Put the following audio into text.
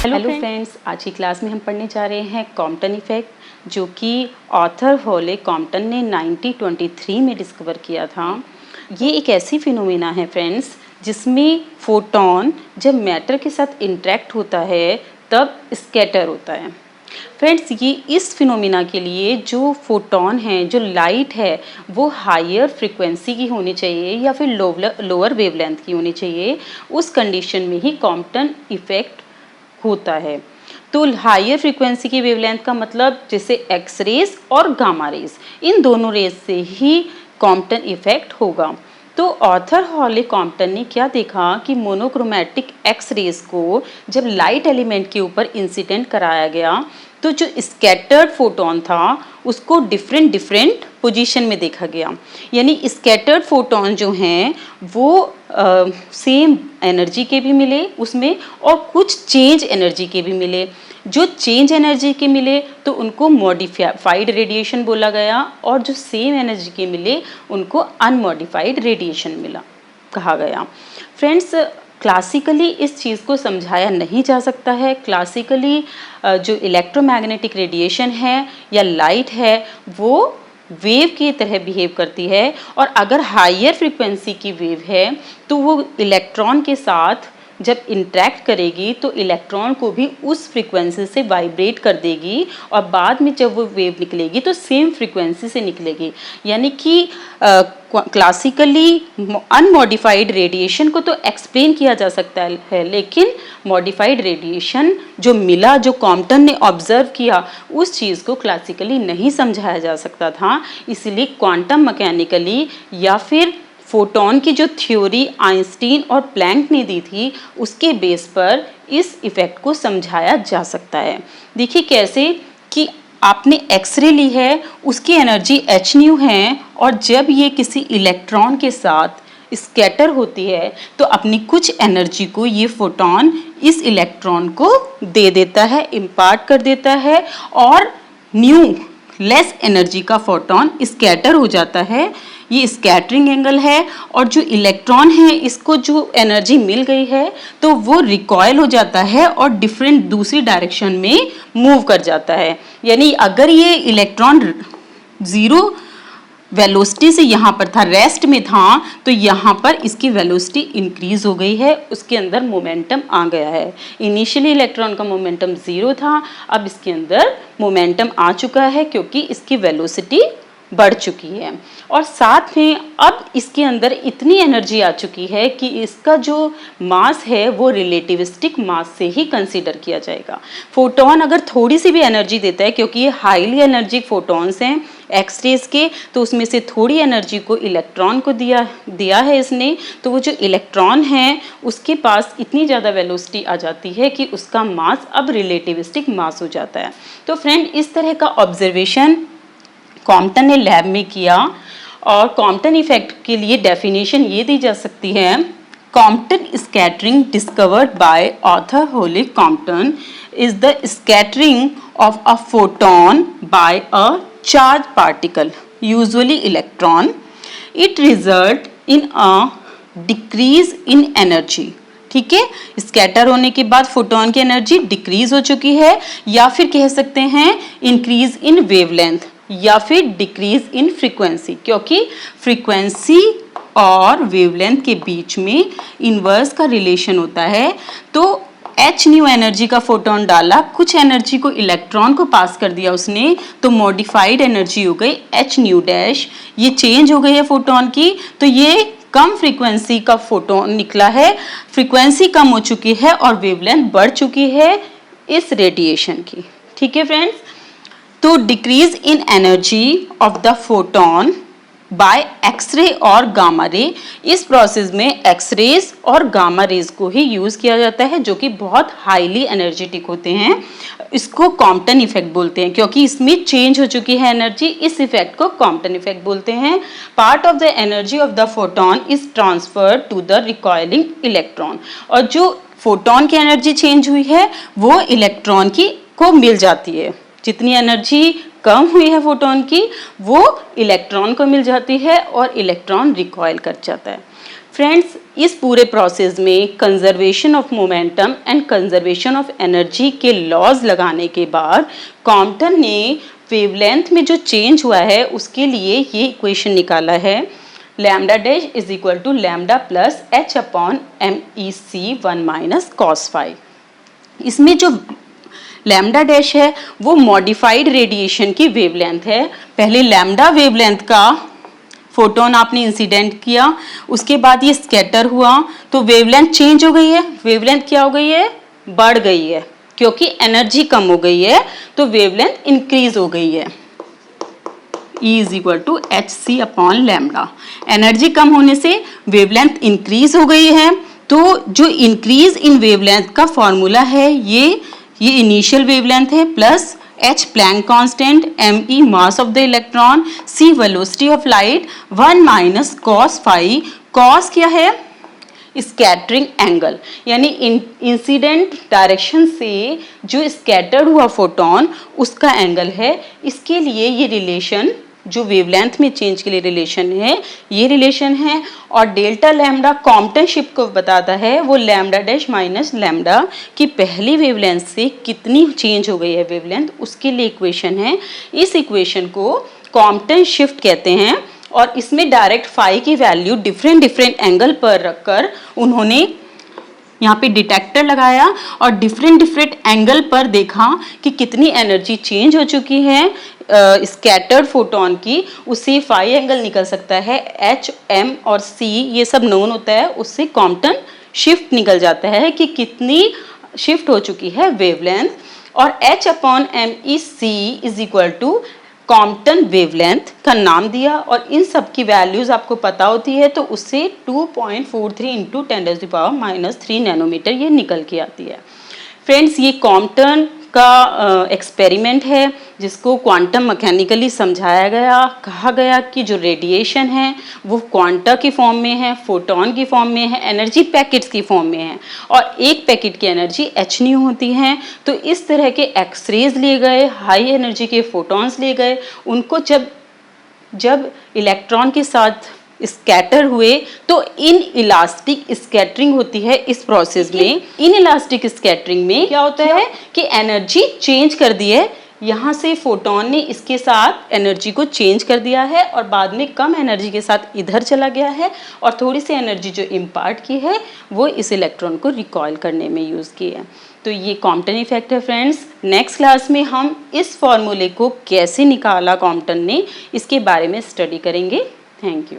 Hello friends, आज की class में हम पढ़ने जा रहे हैं कॉम्पटन इफेक्ट, जो कि ऑथर हॉले कॉम्पटन ने 1923 में डिस्कवर किया था। ये एक ऐसी फिनोमेना है फ्रेंड्स जिसमें फोटोन जब मैटर के साथ इंटरेक्ट होता है तब स्कैटर होता है। फ्रेंड्स, ये इस फिनोमेना के लिए जो फोटोन है, जो लाइट है, वो हायर फ्रीक्वेंसी की होनी चाहिए या फिर लोअर वेवलेंथ की होनी चाहिए। उस कंडीशन में ही कॉम्पटन इफेक्ट होता है। तो हायर फ्रीक्वेंसी की वेवलेंथ का मतलब जैसे एक्स रेज और गामा रेज, इन दोनों रेज से ही कॉम्पटन इफेक्ट होगा। तो ऑथर हॉले कॉम्पटन ने क्या देखा कि मोनोक्रोमैटिक एक्स रेज को जब लाइट एलिमेंट के ऊपर इंसिडेंट कराया गया तो जो स्कैटर्ड फोटोन था उसको डिफरेंट पोजीशन में देखा गया। यानी स्कैटर्ड फोटोन जो हैं वो सेम एनर्जी के भी मिले उसमें और कुछ चेंज एनर्जी के भी मिले। जो चेंज एनर्जी के मिले तो उनको मॉडिफाइड रेडिएशन बोला गया और जो सेम एनर्जी के मिले उनको अनमॉडिफाइड रेडिएशन मिला कहा गया। फ्रेंड्स, क्लासिकली इस चीज़ को समझाया नहीं जा सकता है। क्लासिकली जो इलेक्ट्रोमैग्नेटिक रेडिएशन है या लाइट है वो वेव की तरह बिहेव करती है, और अगर हायर फ्रीक्वेंसी की वेव है तो वो इलेक्ट्रॉन के साथ जब इंटरेक्ट करेगी तो इलेक्ट्रॉन को भी उस फ्रीक्वेंसी से वाइब्रेट कर देगी और बाद में जब वो वेव निकलेगी तो सेम फ्रीक्वेंसी से निकलेगी। यानी कि क्लासिकली अनमॉडिफाइड रेडिएशन को तो एक्सप्लेन किया जा सकता है, लेकिन मॉडिफाइड रेडिएशन जो मिला, जो कॉम्पटन ने ऑब्जर्व किया, उस चीज़ को क्लासिकली नहीं समझाया जा सकता था। इसलिए क्वांटम मैकेनिकली या फिर फोटोन की जो थ्योरी आइंस्टीन और प्लैंक ने दी थी उसके बेस पर इस इफेक्ट को समझाया जा सकता है। देखिए कैसे कि आपने एक्सरे ली है, उसकी एनर्जी एच न्यू है, और जब ये किसी इलेक्ट्रॉन के साथ स्कैटर होती है तो अपनी कुछ एनर्जी को ये फोटोन इस इलेक्ट्रॉन को दे देता है, इम्पार्ट कर देता है, और न्यू लेस एनर्जी का फोटोन स्कैटर हो जाता है। ये स्कैटरिंग एंगल है, और जो इलेक्ट्रॉन है इसको जो एनर्जी मिल गई है तो वो रिकॉयल हो जाता है और डिफरेंट दूसरी डायरेक्शन में मूव कर जाता है। यानी अगर ये इलेक्ट्रॉन जीरो वेलोसिटी से यहाँ पर था, रेस्ट में था, तो यहाँ पर इसकी वेलोसिटी इंक्रीज हो गई है, उसके अंदर मोमेंटम आ गया है। इनिशियली इलेक्ट्रॉन का मोमेंटम 0 था, अब इसके अंदर मोमेंटम आ चुका है क्योंकि इसकी वेलोसिटी बढ़ चुकी है, और साथ में अब इसके अंदर इतनी एनर्जी आ चुकी है कि इसका जो मास है वो रिलेटिविस्टिक मास से ही कंसीडर किया जाएगा। फोटोन अगर थोड़ी सी भी एनर्जी देता है, क्योंकि ये हाईली एनर्जिक फोटोन्स हैं एक्स रेज के, तो उसमें से थोड़ी एनर्जी को इलेक्ट्रॉन को दिया है इसने, तो वो जो इलेक्ट्रॉन है उसके पास इतनी ज़्यादा वेलोसिटी आ जाती है कि उसका मास अब रिलेटिविस्टिक मास हो जाता है। तो फ्रेंड, इस तरह का ऑब्जर्वेशन कॉम्पटन ने लैब में किया, और कॉम्पटन इफेक्ट के लिए डेफिनेशन ये दी जा सकती है, Compton scattering discovered by Arthur Holly Compton is the scattering of a photon by a charge particle, usually electron. It result in a decrease in energy. ठीक है, स्कैटर होने के बाद फोटोन की एनर्जी डिक्रीज हो चुकी है, या फिर कह सकते हैं इंक्रीज इन वेवलेंथ, या फिर डिक्रीज इन फ्रीक्वेंसी, क्योंकि फ्रीक्वेंसी और वेवलेंथ के बीच में इनवर्स का रिलेशन होता है। तो एच न्यू एनर्जी का फोटोन डाला, कुछ एनर्जी को इलेक्ट्रॉन को पास कर दिया उसने, तो मॉडिफाइड एनर्जी हो गई एच न्यू डैश, ये चेंज हो गई है फोटोन की, तो ये कम फ्रीक्वेंसी का फोटोन निकला है, फ्रीक्वेंसी कम हो चुकी है और वेवलेंथ बढ़ चुकी है इस रेडिएशन की। ठीक है फ्रेंड्स, तो decrease in energy of the photon by X ray और गामा रे, इस प्रोसेस में एक्सरेज और गामा रेज को ही यूज किया जाता है, जो कि बहुत हाईली एनर्जेटिक होते हैं। इसको कॉम्पटन इफेक्ट बोलते हैं क्योंकि इसमें चेंज हो चुकी है एनर्जी, इस इफेक्ट को कॉम्पटन इफेक्ट बोलते हैं। Part of the energy of the photon is transferred to the recoiling electron, और जो फोटोन की एनर्जी चेंज हुई है वो इलेक्ट्रॉन की को मिल जाती है। जितनी एनर्जी कम हुई है फोटोन की, वो इलेक्ट्रॉन को मिल जाती है और इलेक्ट्रॉन रिकॉइल कर जाता है। फ्रेंड्स, इस पूरे प्रोसेस में conservation of momentum and conservation of energy के लॉज लगाने के बाद कॉम्पटन ने वेवलेंथ में जो चेंज हुआ है उसके लिए ये इक्वेशन निकाला है, lambda dash is equal to lambda plus h upon m e c 1 minus cos phi. इसमें जो लैम्डा डैश है वो मॉडिफाइड रेडिएशन की वेवलेंथ है। पहले लैम्डा वेवलेंथ का फोटोन आपने इंसिडेंट किया, उसके बाद ये स्कैटर हुआ तो वेवलेंथ चेंज हो गई है। वेवलेंथ क्या हो गई है? बढ़ गई है, क्योंकि एनर्जी कम हो गई है तो वेवलेंथ इंक्रीज हो गई है। E is equal to H C upon lambda. Energy कम होने से वेवलेंथ इंक्रीज हो गई है, तो जो इंक्रीज इन वेवलेंथ का फॉर्मूला है ये इनिशियल वेवलेंथ है, plus h Planck constant, me mass of the electron, c velocity of light, 1 minus cos phi. Cos क्या है? स्कैटरिंग एंगल, यानी इंसिडेंट डायरेक्शन से जो स्कैटर्ड हुआ फोटोन उसका एंगल है। इसके लिए ये रिलेशन जो वेवलेंथ में चेंज के लिए रिलेशन है, ये रिलेशन है। और डेल्टा लैम्डा कॉम्पटन शिफ्ट को बताता है, वो लैम्डा डैश माइनस लैम्डा की पहली वेवलेंथ से कितनी चेंज हो गई है वेवलेंथ, उसके लिए इक्वेशन है। इस इक्वेशन को कॉम्पटन शिफ्ट कहते हैं और इसमें डायरेक्ट फाई की वैल्यू डिफरेंट एंगल पर रखकर उन्होंने यहाँ पे डिटेक्टर लगाया और डिफरेंट एंगल पर देखा कि कितनी एनर्जी चेंज हो चुकी है स्कैटर्ड फोटोन की। उससे फाई एंगल निकल सकता है, एच एम और सी ये सब नोन होता है, उससे कॉम्पटन शिफ्ट निकल जाता है कि कितनी शिफ्ट हो चुकी है वेवलेंथ। और h upon m e c is equal to Compton wavelength का नाम दिया, और इन सब की वैल्यूज आपको पता होती है तो उससे 2.43 इंटू 10⁻³ नैनोमीटर ये निकल के आती है। फ्रेंड्स, ये कॉम्पटन का एक्सपेरिमेंट है जिसको क्वांटम मैकेनिकली समझाया गया। कहा गया कि जो रेडिएशन है वो क्वांटा की फॉर्म में है, फोटोन की फॉर्म में है, एनर्जी पैकेट्स की फॉर्म में है, और एक पैकेट की एनर्जी h न्यू होती है। तो इस तरह के एक्सरेज लिए गए, हाई एनर्जी के फोटॉन्स लिए गए, उनको जब इलेक्ट्रॉन के साथ स्कैटर हुए तो इन इलास्टिक स्कैटरिंग होती है। इस प्रोसेस में इन इलास्टिक स्कैटरिंग में क्या होता है कि एनर्जी चेंज कर दी है, यहाँ से फोटोन ने इसके साथ एनर्जी को चेंज कर दिया है और बाद में कम एनर्जी के साथ इधर चला गया है, और थोड़ी सी एनर्जी जो इम्पार्ट की है वो इस इलेक्ट्रॉन को रिकॉइल करने में यूज़ की है। तो ये कॉम्पटन इफेक्ट है फ्रेंड्स। नेक्स्ट क्लास में हम इस फॉर्मूले को कैसे निकाला कॉम्पटन ने, इसके बारे में स्टडी करेंगे। Thank you.